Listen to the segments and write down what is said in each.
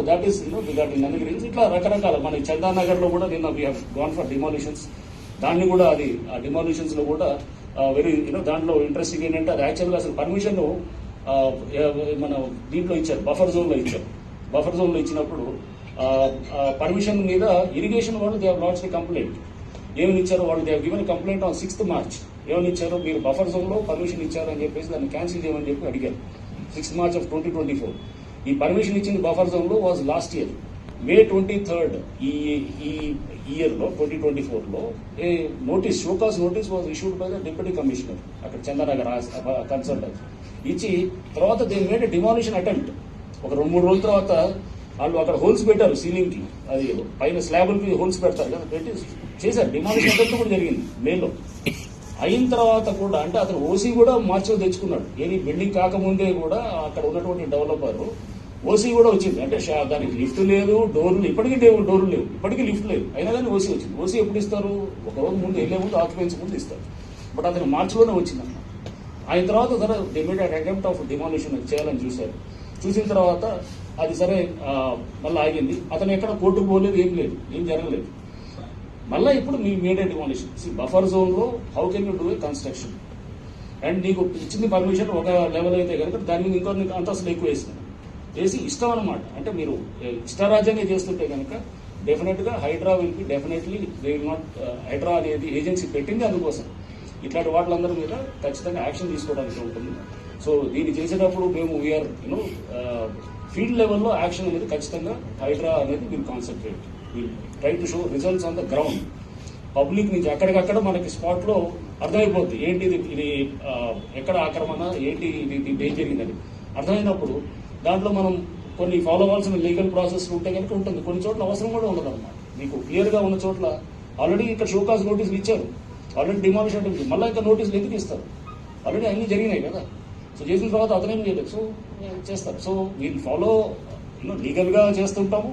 That is regarding Nandigiri. ఇట్లా రకరకాల మన చందానగర్ లో కూడా నిన్న we have gone for demolitions. దాన్ని కూడా అది ఆ డిమాలిషన్స్ లో కూడా వెరీ దాంట్లో ఇంట్రెస్టింగ్ ఏంటంటే అది యాక్చువల్గా అసలు పర్మిషన్ మన దీంట్లో ఇచ్చారు, బఫర్ జోన్ లో ఇచ్చారు. బఫర్ జోన్ లో ఇచ్చినప్పుడు పర్మిషన్ మీద ఇరిగేషన్ వాళ్ళు దే హావ్ లాడ్జ్డ్ కంప్లైంట్. ఏమని ఇచ్చారు వాళ్ళు? They have given complaint on 6th March. ఏమని ఇచ్చారు? మీరు బఫర్ జోన్ లో పర్మిషన్ ఇచ్చారు అని చెప్పేసి దాన్ని క్యాన్సిల్ చేయమని చెప్పి అడిగారు 6th March of 2024. ఈ పర్మిషన్ ఇచ్చింది బఫర్ జోన్ లో was last year May 23rd. ఈ ఇయర్ లో 2024 లో a notice, show cause notice was issued by the deputy commissioner అక్కడ చందానగర్ కన్సల్టెంట్ ఇచ్చి తర్వాత దే మేడ్ డిమాలిషన్ అటెంప్ట్. ఒక 2-3 రోజుల తర్వాత వాళ్ళు అక్కడ హోల్స్ పెట్టారు సీలింగ్ కి, అది పైన స్లాబులకి హోల్స్ పెడతారు కదా, పెట్టి చేశారు. డిమాలిషన్ అటెంప్ట్ కూడా జరిగింది మేలో. అయిన తర్వాత కూడా అంటే అతను ఓసీ కూడా మార్చి తెచ్చుకున్నాడు. ఏది బిల్డింగ్ కాకముందే కూడా అక్కడ ఉన్నటువంటి డెవలపర్ ఓసీ కూడా వచ్చింది. అంటే దానికి లిఫ్ట్ లేదు, డోర్లు ఇప్పటికీ డోర్లు లేవు, ఇప్పటికీ లిఫ్ట్ లేదు, అయినా కానీ ఓసీ వచ్చింది. ఓసీ ఎప్పుడు ఇస్తారు? ఒక రోజు ముందు వెళ్లే ముందు, ఆక్యుపెన్సీ ముందు ఇస్తారు. బట్ అతను మార్చిలోనే వచ్చిందన్న. ఆయన తర్వాత సరే ఇమీడియట్ అటెంప్ట్ ఆఫ్ డిమాలిషన్ చేయాలని చూశారు. చూసిన తర్వాత అది సరే మళ్ళీ ఆగింది. అతను ఎక్కడ కోర్టుకు పోలేదు, ఏం లేదు, ఏం జరగలేదు. మళ్ళీ ఇప్పుడు మీ ఇమీడియట్ డిమాలిషన్. బఫర్ జోన్ లో how can you do a construction? And నీకు ఇచ్చింది పర్మిషన్ ఒక లెవెల్ అయితే కనుక దాని మీద ఇంకో అంతస్తులు ఎక్కువ వేసి ఇష్టం అనమాట. అంటే మీరు ఇష్టారాజ్యంగా చేస్తుంటే కనుక డెఫినెట్ గా Hydra will be definitely they will not. Hydra అనేది ఏజెన్సీ పెట్టింది అందుకోసం. ఇట్లాంటి వాటిలందరి మీద ఖచ్చితంగా యాక్షన్ తీసుకోవడానికి ఉంటుంది. సో దీన్ని చేసేటప్పుడు మేము వీఆర్ ఫీల్డ్ లెవెల్లో యాక్షన్ అనేది ఖచ్చితంగా హైడ్రా అనేది will concentrate, will try to show results on the ground. Public నుంచి అక్కడికక్కడ మనకి స్పాట్ లో అర్థమైపోద్ది ఏంటి ఇది ఎక్కడ ఆక్రమణ, ఏంటి ఇది ఏం జరిగిందని అర్థమైనప్పుడు దాంట్లో మనం కొన్ని ఫాలో అవ్వాల్సిన లీగల్ ప్రాసెస్ ఉంటే కనుక ఉంటుంది. కొన్ని చోట్ల అవసరం కూడా ఉండదు అనమాట. మీకు క్లియర్ గా ఉన్న చోట్ల ఆల్రెడీ ఇక్కడ షోకాస్ నోటీసులు ఇచ్చారు, ఆల్రెడీ డిమాలిషన్ అంటే మళ్ళీ ఇంకా నోటీసులు ఎందుకు ఇస్తారు? ఆల్రెడీ అన్ని జరిగినాయి కదా. సో చేసిన తర్వాత అతనేం చేయలేదు, సో చేస్తారు. సో వీళ్ళు ఫాలో లీగల్ గా చేస్తుంటాము,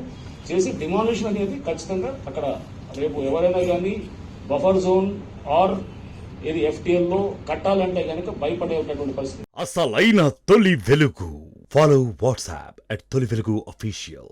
చేసి డిమాలిషన్ అనేది ఖచ్చితంగా అక్కడ రేపు ఎవరైనా కానీ బఫర్ జోన్ ఆర్ ఏది FTL లో కట్టాలంటే కనుక భయపడేటటువంటి పరిస్థితి. అసలైన తొలి వెలుగు. Follow WhatsApp @తొలి వెలుగు official.